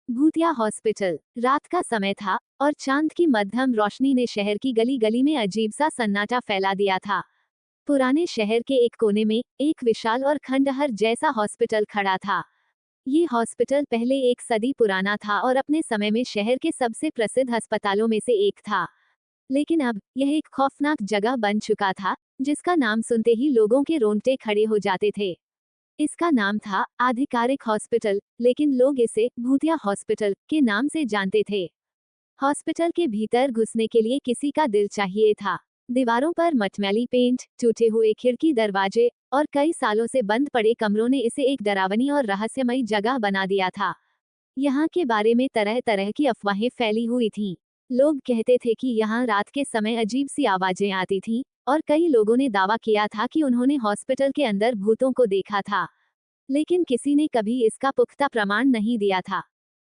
भूतिया हॉस्पिटल। रात का समय था और चांद की मध्यम रोशनी ने शहर की गली गली में अजीब सा सन्नाटा फैला दिया था। पुराने शहर के एक कोने में एक विशाल और खंडहर जैसा हॉस्पिटल खड़ा था। ये हॉस्पिटल पहले एक सदी पुराना था और अपने समय में शहर के सबसे प्रसिद्ध अस्पतालों में से एक था। लेकिन अब यह एक खौफनाक जगह बन चुका था, जिसका नाम सुनते ही लोगों के रोंगटे खड़े हो जाते थे। इसका नाम था आधिकारिक हॉस्पिटल, लेकिन लोग इसे भूतिया हॉस्पिटल के नाम से जानते थे। हॉस्पिटल के भीतर घुसने के लिए किसी का दिल चाहिए था। दीवारों पर मटमैली पेंट, टूटे हुए खिड़की दरवाजे और कई सालों से बंद पड़े कमरों ने इसे एक डरावनी और रहस्यमयी जगह बना दिया था। यहाँ के बारे में तरह तरह की अफवाहें फैली हुई थीं। लोग कहते थे कि यहाँ रात के समय अजीब सी आवाजें आती थीं, और कई लोगों ने दावा किया था कि उन्होंने हॉस्पिटल के अंदर भूतों को देखा था। लेकिन किसी ने कभी इसका पुख्ता प्रमाण नहीं दिया था।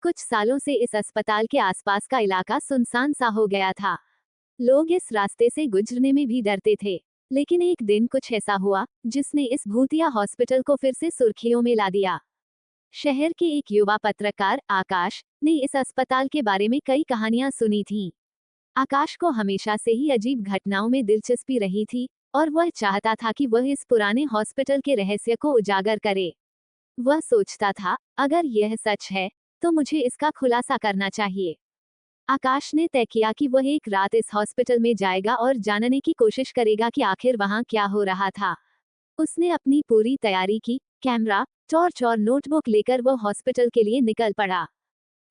कुछ सालों से इस अस्पताल के आसपास का इलाका सुनसान सा हो गया था। लोग इस रास्ते से गुजरने में भी डरते थे। लेकिन एक दिन कुछ ऐसा हुआ जिसने इस भूतिया हॉस्पिटल को फिर से सुर्खियों में ला दिया। शहर के एक युवा पत्रकार आकाश ने इस अस्पताल के बारे में कई कहानियां सुनी थीं। आकाश को हमेशा से ही अजीब घटनाओं में दिलचस्पी रही थी और वह चाहता था कि वह इस पुराने हॉस्पिटल के रहस्य को उजागर करे। वह सोचता था, अगर यह सच है तो मुझे इसका खुलासा करना चाहिए। आकाश ने तय किया कि वह एक रात इस हॉस्पिटल में जाएगा और जानने की कोशिश करेगा कि आखिर वहां क्या हो रहा था। उसने अपनी पूरी तैयारी की, कैमरा, टॉर्च और नोटबुक लेकर वह हॉस्पिटल के लिए निकल पड़ा।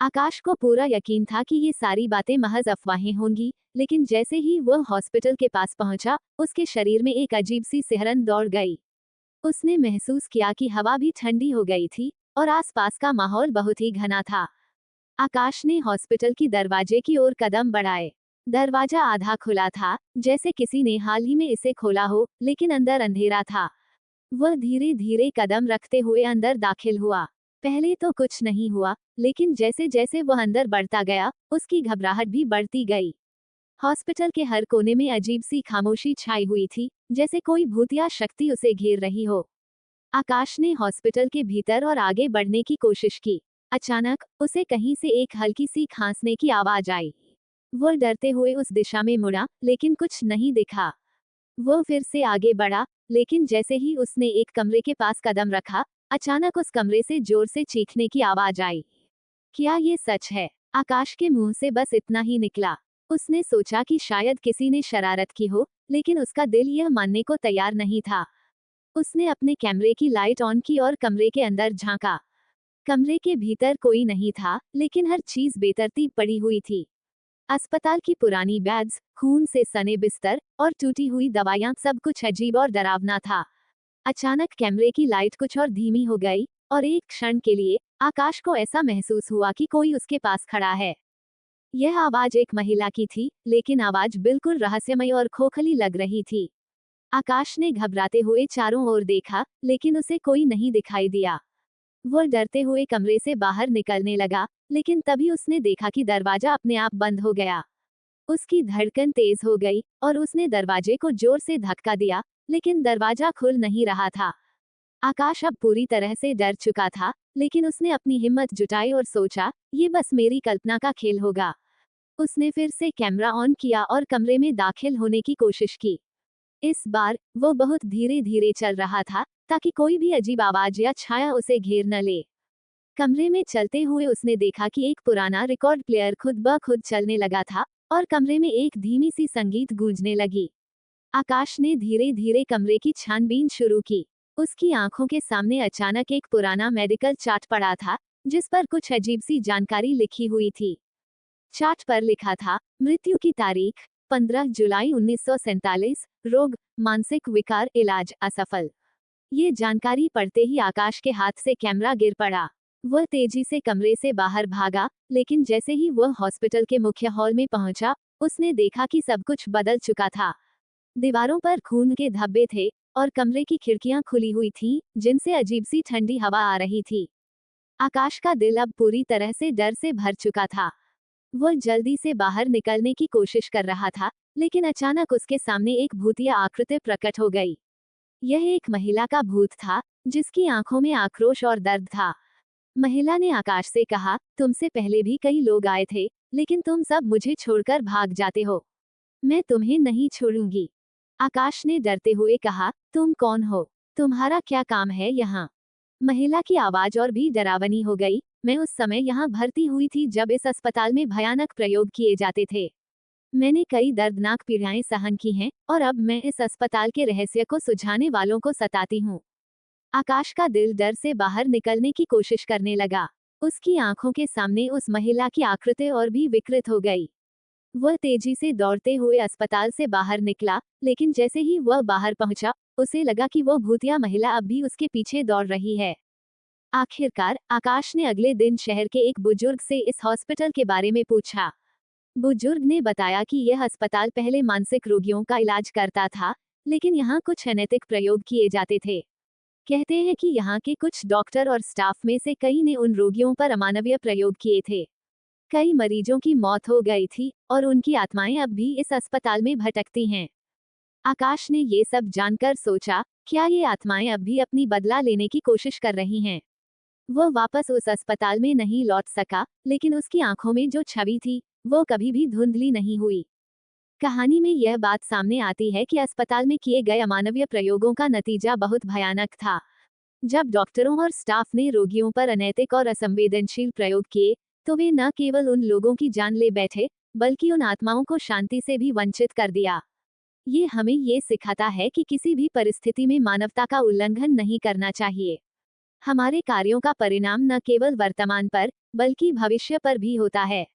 आकाश को पूरा यकीन था कि ये सारी बातें महज अफवाहें होंगी, लेकिन जैसे ही वह हॉस्पिटल के पास पहुंचा, उसके शरीर में एक अजीब सी सिहरन दौड़ गई। उसने महसूस किया कि हवा भी ठंडी हो गई थी और आसपास का माहौल बहुत ही घना था। आकाश ने हॉस्पिटल की दरवाजे की ओर कदम बढ़ाए। दरवाजा आधा खुला था, जैसे किसी ने हाल ही में इसे खोला हो, लेकिन अंदर अंधेरा था। वह धीरे धीरे कदम रखते हुए अंदर दाखिल हुआ। पहले तो कुछ नहीं हुआ, लेकिन जैसे जैसे वह अंदर बढ़ता गया, उसकी घबराहट भी बढ़ती गई। हॉस्पिटल के हर कोने में अजीब सी खामोशी छाई हुई थी, जैसे कोई भूतिया शक्ति उसे घेर रही हो। आकाश ने हॉस्पिटल के भीतर और आगे बढ़ने की कोशिश की। अचानक उसे कहीं से एक हल्की सी खांसने की आवाज आई। वह डरते हुए उस दिशा में मुड़ा, लेकिन कुछ नहीं दिखा। वह फिर से आगे बढ़ा, लेकिन जैसे ही उसने एक कमरे के पास कदम रखा, अचानक उस कमरे से जोर से चीखने की आवाज आई। क्या ये सच है? आकाश के मुंह से बस इतना ही निकला। उसने सोचा कि शायद किसी ने शरारत की हो, लेकिन उसका दिल यह मानने को तैयार नहीं था। उसने अपने कैमरे की लाइट ऑन की और कमरे के अंदर झांका। कमरे के भीतर कोई नहीं था, लेकिन हर चीज बेतरतीब पड़ी हुई थी। अस्पताल की पुरानी बैग्स, खून से सने बिस्तर और टूटी हुई दवाइयां, सब कुछ अजीब और डरावना था। अचानक कैमरे की लाइट कुछ और धीमी हो गई, और एक क्षण के लिए आकाश को ऐसा महसूस हुआ कि कोई उसके पास खड़ा है। यह आवाज एक महिला की थी, लेकिन आवाज बिल्कुल रहस्यमय और खोखली लग रही थी। आकाश ने घबराते हुए चारों ओर देखा, लेकिन उसे कोई नहीं दिखाई दिया। वह डरते हुए कमरे से बाहर निकलने लगा, लेकिन तभी उसने देखा कि दरवाजा अपने आप बंद हो गया। उसकी धड़कन तेज हो गई और उसने दरवाजे को जोर से धक्का दिया, लेकिन दरवाजा खुल नहीं रहा था। आकाश अब पूरी तरह से डर चुका था, लेकिन उसने अपनी हिम्मत जुटाई और सोचा, ये बस मेरी कल्पना का खेल होगा। उसने फिर से कैमरा ऑन किया और कमरे में दाखिल होने की कोशिश की। इस बार वो बहुत धीरे धीरे चल रहा था, ताकि कोई भी अजीब आवाज या छाया उसे घेर न ले। कमरे में चलते हुए उसने देखा कि एक पुराना रिकॉर्ड प्लेयर खुद ब खुद चलने लगा था और कमरे में एक धीमी सी संगीत गूंजने लगी। आकाश ने धीरे धीरे कमरे की छानबीन शुरू की। उसकी आंखों के सामने अचानक एक पुराना मेडिकल चार्ट पड़ा था, जिस पर कुछ अजीब सी जानकारी लिखी हुई थी। चार्ट पर लिखा था, मृत्यु की तारीख 15 जुलाई 1947, रोग मानसिक विकार, इलाज असफल। ये जानकारी पढ़ते ही आकाश के हाथ से कैमरा गिर पड़ा। वह तेजी से कमरे से बाहर भागा, लेकिन जैसे ही वह हॉस्पिटल के मुख्य हॉल में पहुंचा, उसने देखा कि सब कुछ बदल चुका था। दीवारों पर खून के धब्बे थे और कमरे की खिड़कियां खुली हुई थीं, जिनसे अजीब सी ठंडी हवा आ रही थी। आकाश का दिल अब पूरी तरह से डर से भर चुका था। वह जल्दी से बाहर निकलने की कोशिश कर रहा था, लेकिन अचानक उसके सामने एक भूतिया आकृति प्रकट हो गई। यह एक महिला का भूत था, जिसकी आंखों में आक्रोश और दर्द था। महिला ने आकाश से कहा, तुमसे पहले भी कई लोग आए थे, लेकिन तुम सब मुझे छोड़कर भाग जाते हो। मैं तुम्हें नहीं छोड़ूंगी। आकाश ने डरते हुए कहा, तुम कौन हो? तुम्हारा क्या काम है यहाँ? महिला की आवाज और भी डरावनी हो गई। मैं उस समय यहाँ भर्ती हुई थी जब इस अस्पताल में भयानक प्रयोग किए जाते थे। मैंने कई दर्दनाक पीड़ाएं सहन की हैं और अब मैं इस अस्पताल के रहस्य को सुझाने वालों को सताती हूँ। आकाश का दिल डर से बाहर निकलने की कोशिश करने लगा। उसकी आंखों के सामने उस महिला की आकृति और भी विकृत हो गई। वह तेजी से दौड़ते हुए अस्पताल से बाहर निकला, लेकिन जैसे ही वह बाहर पहुंचा, उसे लगा कि वो भूतिया महिला अब भी उसके पीछे दौड़ रही है। आखिरकार आकाश ने अगले दिन शहर के एक बुजुर्ग से इस हॉस्पिटल के बारे में पूछा। बुजुर्ग ने बताया कि यह अस्पताल पहले मानसिक रोगियों का इलाज करता था, लेकिन यहाँ कुछ अनैतिक प्रयोग किए जाते थे। कहते हैं कि यहाँ के कुछ डॉक्टर और स्टाफ में से कई ने उन रोगियों पर अमानवीय प्रयोग किए थे। कई मरीजों की मौत हो गई थी और उनकी आत्माएं अब भी इस अस्पताल में भटकती हैं। आकाश ने ये सब जानकर सोचा, क्या ये आत्माएं अब भी अपनी बदला लेने की कोशिश कर रही हैं? वह वापस उस अस्पताल में नहीं लौट सका, लेकिन उसकी आंखों में जो छवि थी, वो कभी भी धुंधली नहीं हुई। कहानी में यह बात सामने आती है कि अस्पताल में किए गए अमानवीय प्रयोगों का नतीजा बहुत भयानक था। जब डॉक्टरों और स्टाफ ने रोगियों पर अनैतिक और असंवेदनशील प्रयोग किए, तो वे न केवल उन लोगों की जान ले बैठे, बल्कि उन आत्माओं को शांति से भी वंचित कर दिया। ये हमें ये सिखाता है कि किसी भी परिस्थिति में मानवता का उल्लंघन नहीं करना चाहिए। हमारे कार्यों का परिणाम न केवल वर्तमान पर, बल्कि भविष्य पर भी होता है।